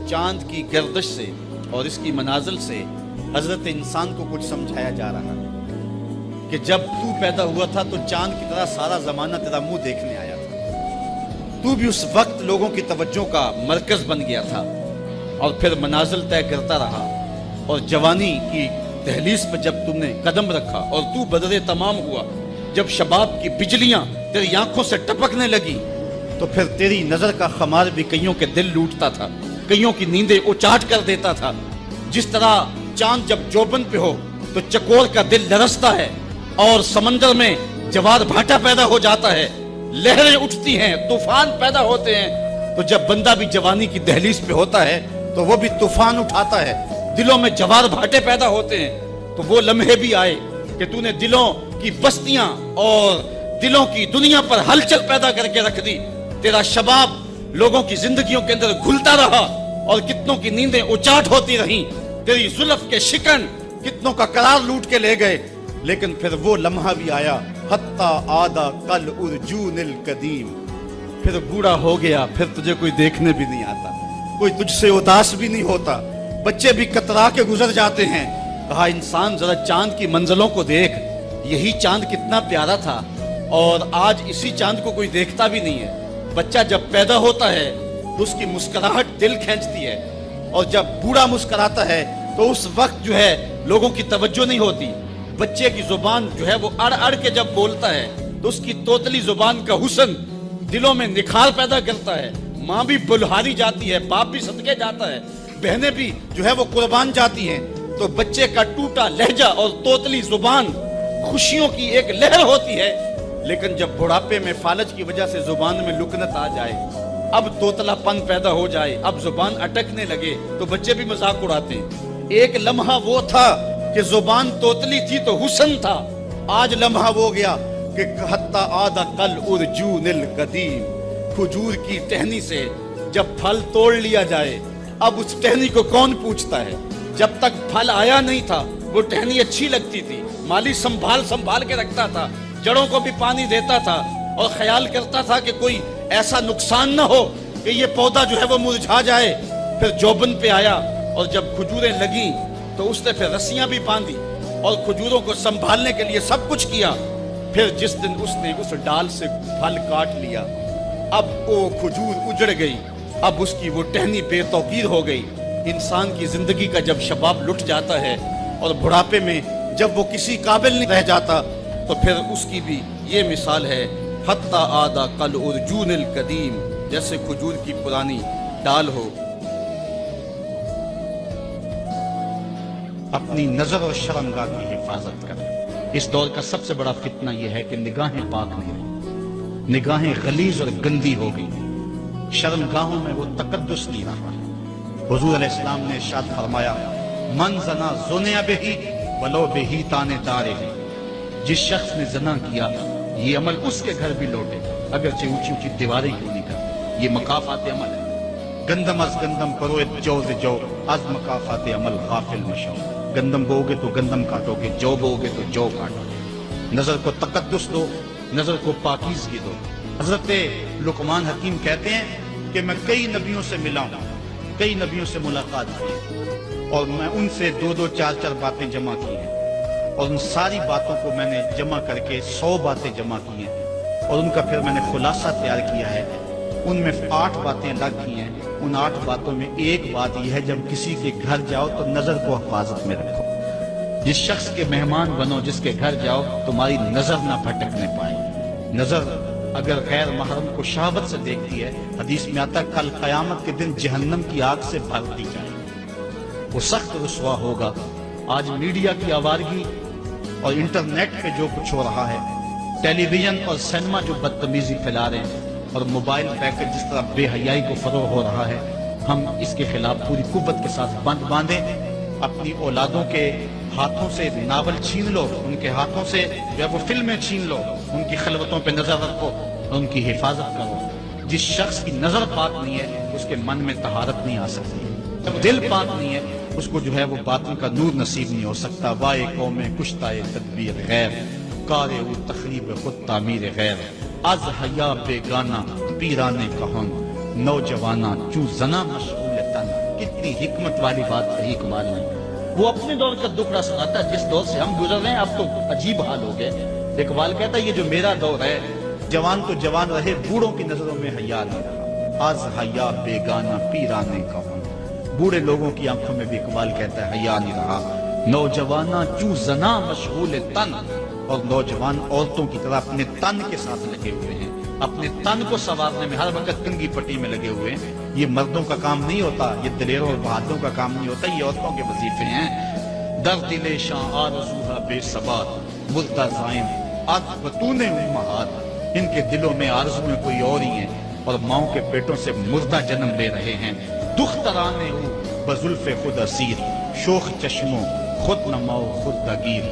चांद की गर्दिश से और इसकी मनाजिल से हजरत इंसान को कुछ समझाया जा रहा है कि जब तू पैदा हुआ था तो चांद की तरह सारा जमाना तेरा मुंह देखने आया था। तू भी उस वक्त लोगों की तवज्जो का मरकज बन गया था और फिर मनाजिल तय करता रहा। और जवानी की दहलीज पर जब तुमने कदम रखा और तू बदरे तमाम हुआ, जब शबाब की बिजलियां तेरी आंखों से टपकने लगी, तो फिर तेरी नजर का खमार भी कईयों के दिल लूटता था, कईयों की नींदें उचाट कर देता था। जिस तरह चांद जब जोबन पे हो तो चकोर का दिल लरसता है और समंदर में जवार भाटा पैदा हो जाता है, लहरें उठती हैं, तूफान पैदा होते हैं। तो जब बंदा भी जवानी की दहलीज पे होता है तो वो भी तूफान उठाता है, दिलों में जवार भाटे पैदा होते हैं। तो वो लम्हे भी आए कि तूने दिलों की बस्तियां और दिलों की दुनिया पर हलचल पैदा करके रख दी। तेरा शबाब लोगों की जिंदगियों के अंदर घुलता रहा और कितनों की नींदें उचाट होती रहीं। तेरी जुल्फ के शिकन कितनों का करार लूट के ले गए। लेकिन फिर वो लम्हा भी आया, हत्ता आदा कल उर्जूनिल कदीम, फिर बूढ़ा हो गया, फिर तुझे कोई देखने भी नहीं आता, कोई तुझसे उदास भी नहीं होता, बच्चे भी कतरा के गुजर जाते हैं। कहा इंसान जरा चांद की मंजिलों को देख, यही चांद कितना प्यारा था और आज इसी चांद को कोई देखता भी नहीं है। बच्चा जब पैदा होता है तो उसकी मुस्कुराहट दिल खींचती है और जब बूढ़ा मुस्कुराता है तो उस वक्त जो है लोगों की तवज्जो नहीं होती। बच्चे की जुबान जो है वो अड़ अड़ के जब बोलता है तो उसकी तोतली जुबान का हुस्न दिलों में निखार पैदा करता है। माँ भी बुल्हारी जाती है, बाप भी सदके जाता है, बहनें भी जो है वो कुर्बान जाती हैं। तो बच्चे का टूटा लहजा और तोतली जुबान खुशियों की एक लहर होती है। लेकिन जब बुढ़ापे में फालज की वजह से जुबान में लुकनत आ जाए, अब तोतलापन पैदा हो जाए, अब जुबान अटकने लगे, तो बच्चे भी मजाक उड़ाते हैं। एक लम्हा वो था कि जुबान तोतली थी तो हुस्न था, आज लम्हा वो गया कि हत्ता आदा कल उर्जूनिल कदीम। खजूर की टहनी से जब फल तोड़ लिया जाए, अब उस टहनी को कौन पूछता है? जब तक फल आया नहीं था वो टहनी अच्छी लगती थी, माली संभाल संभाल के रखता था, जड़ों को भी पानी देता था और ख्याल करता था कि कोई ऐसा नुकसान ना हो कि ये पौधा जो है वो मुरझा जाए। फिर जोबन पे आया और जब खजूरें लगी तो उसने फिर रस्सियां भी बांधी और खजूरों को संभालने के लिए सब कुछ किया। फिर जिस दिन उसने उस डाल से फल काट लिया, अब वो खजूर उजड़ गई, अब उसकी वो टहनी बेतौकीर हो गई। इंसान की जिंदगी का जब शबाब लुट जाता है और बुढ़ापे में जब वो किसी काबिल नहीं रह जाता, तो फिर उसकी भी ये मिसाल है, हत्ता आदा कल उर्जूनिल कदीम, जैसे खजूर की पुरानी डाल हो। अपनी नजर और शर्मगाह की हिफाजत कर। इस दौर का सबसे बड़ा फितना यह है कि निगाहें पाक नहीं रही, निगाहें गलीज और गंदी हो गई, शर्मगाहों में वो तकद्दुस नहीं रहा। हुजूर अलैहिस्सलाम ने इरशाद फरमाया, मन जना ज़ुनिया बिही वलो बिही ताने तारे। जिस शख्स ने जना किया ये अमल उसके घर भी लौटे, अगरचे ऊंची ऊंची दीवारें क्यों नहीं कर। ये मकाफात अमल है। गंदम अज गंदम करो जो अज मकाफात अमल गाफिल मशो। गंदम बोगे तो गंदम काटोगे, जौ बोगे तो जौ काटोगे। नजर को तकद्दुस दो, नजर को पाकीज़गी दो। हजरत लुकमान हकीम कहते हैं कि मैं कई नबियों से मिला हूं, कई नबियों से मुलाकात की और मैं उनसे 2-2, 4-4 बातें जमा की हैं और उन सारी बातों को मैंने जमा करके 100 बातें जमा की हैं और उनका फिर मैंने खुलासा तैयार किया है। उनमें 8 बातें अलग की हैं। उन 8 बातों में एक बात यह है, जब किसी के घर जाओ तो नजर को हिफाजत में रखो। जिस शख्स के मेहमान बनो, जिसके घर जाओ, तुम्हारी नजर ना भटकने पाए। नजर अगर गैर महरम को शहावत से देखती है, हदीस में आता कल कयामत के दिन जहन्नम की आग से भर दी जाएगी, वो सख्त रुसवा होगा। आज मीडिया की आवारगी और इंटरनेट पे जो कुछ हो रहा है, टेलीविजन और सिनेमा जो बदतमीजी फैला रहे हैं और मोबाइल पैकेट जिस तरह बेहयाई को फरोग हो रहा है, हम इसके खिलाफ पूरी कुव्वत के साथ बंद बांधें। अपनी औलादों के हाथों से नावल छीन लो, उनके हाथों से जो है वो फिल्में छीन लो, उनकी खलवतों पे नजर रखो और उनकी हिफाजत करो। जिस शख्स की नजर पाक नहीं है उसके मन में तहारत नहीं आ सकती, जब दिल पाक नहीं है उसको जो है वो बातों का नूर नसीब नहीं हो सकता। वाए कौम कुश्ताए तदबीर गैर, कारे उ तखरीब खुद तामीर गैर। आज हया बेगाना पीराने कहन, नौजवाना चू जना मशगूल तन। कि کتنی حکمت والی بات کہی اقبال نے. وہ اپنے دور کا دکھڑا سناتا ہے، جس دور سے ہم گزر رہے ہیں اب تو عجیب حال ہو گئے. اقبال کہتا ہے یہ جو میرا دور ہے، جوان تو جوان رہے، بوڑھوں کی نظروں میں حیا نہیں رہا. آج حیا بیگانہ پیرانے کا ہوں. بوڑھے لوگوں کی آنکھوں میں بھی اقبال کہتا ہے حیا نہیں رہا. نوجواناں چوں زنا مشغول تن، اور نوجوان عورتوں کی طرح اپنے تن کے ساتھ لگے ہوئے ہیں، اپنے تن کو سنوارنے میں ہر وقت کنگھی پٹی میں لگے ہوئے ہیں. یہ مردوں کا کام نہیں ہوتا، یہ دلیروں اور بہادروں کا کام نہیں ہوتا، یہ عورتوں کے وظیفے ہیں. در دل شاں آرزوها بے ثبات مردہ زائم آج بطون امہات. ان کے دلوں میں آرزویں کوئی اور ہی ہیں اور ماؤں کے پیٹوں سے مردہ جنم لے رہے ہیں. دخترانے ہو بزلف خود اسیر، شوخ چشموں خود نماؤ خود دگیر.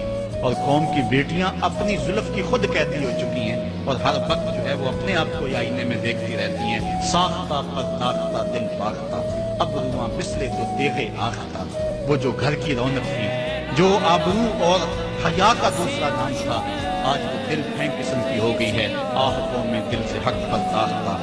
اور قوم کی بیٹیاں اپنی زلف کی خود قیدی ہو چکی ہیں اور ہر وقت جو ہے وہ اپنے آپ کو آئینے میں دیکھتی رہتی ہیں. ساختہ پر داختہ دل باختہ اب رواں بسلے تو دیغے آختہ. وہ جو گھر کی رونق تھی، جو آبرو اور حیا کا دوسرا نام تھا، آج وہ دل پھینک قسم کی ہو گئی ہے. آہتوں میں دل سے حق پر داختہ،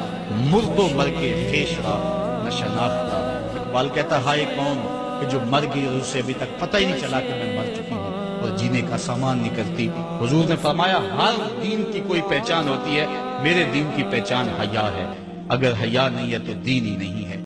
مرد و مر کے پیشرا نہ شناختہ. اقبال کہتا ہے ہائے قوم کہ جو مر گئی اور اسے ابھی تک پتہ ہی نہیں چلا کہ میں مر چکی ہوں اور جینے کا سامان نہیں کرتی. حضور نے فرمایا ہر دین کی کوئی پہچان ہوتی ہے، میرے دین کی پہچان حیا ہے. اگر حیا نہیں ہے تو دین ہی نہیں ہے.